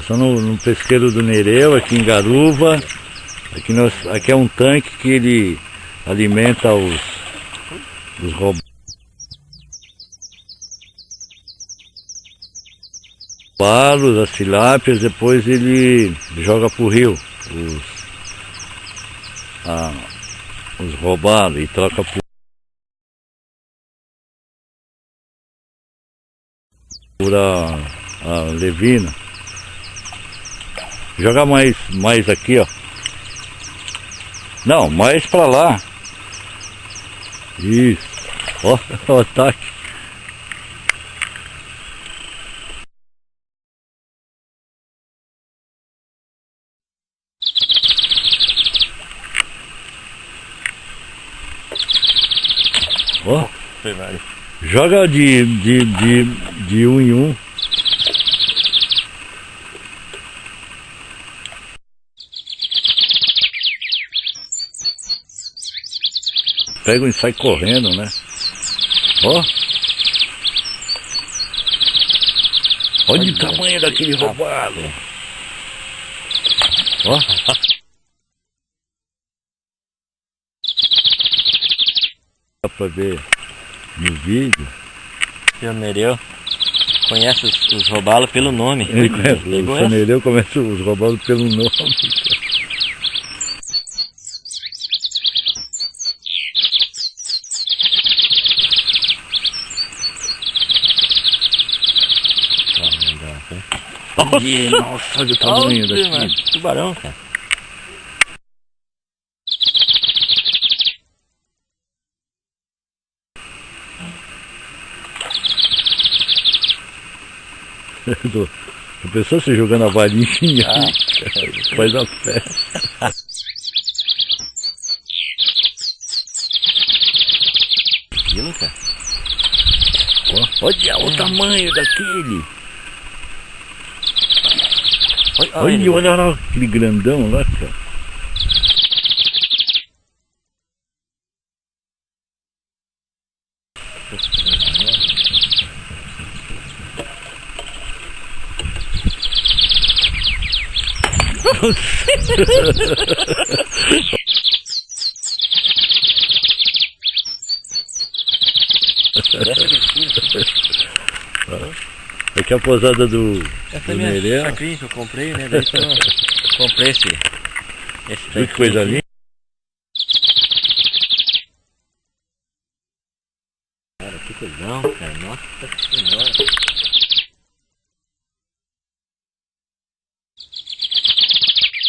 Estou no pesqueiro do Nereu, aqui em Garuva. Aqui é um tanque que ele alimenta os robalos, as tilápias, depois ele joga para o rio os robalos e troca por a levina. Joga mais aqui, ó. Não, mais pra lá. Isso. Ó, o ataque. Ó. Joga de um em um. Pega e sai correndo, né? Ó. Olha o tamanho daquele roubado. Ó. Dá pra ver no vídeo. O Nereu conhece os robalos pelo nome. Ele conhece, o Nereu conhece os robalos pelo nome. Nossa, olha o tamanho daqui. Tubarão, cara. A pessoa se jogando a varinha, faz a festa. Aquilo, cara. Olha o tamanho daquele. Olha lá aquele grandão lá, cara. Aqui é a posada do Nereu. Chacrinha que eu comprei, né? Daí que eu comprei esse Que coisa linda. Cara, que coisão, cara. Nossa Senhora.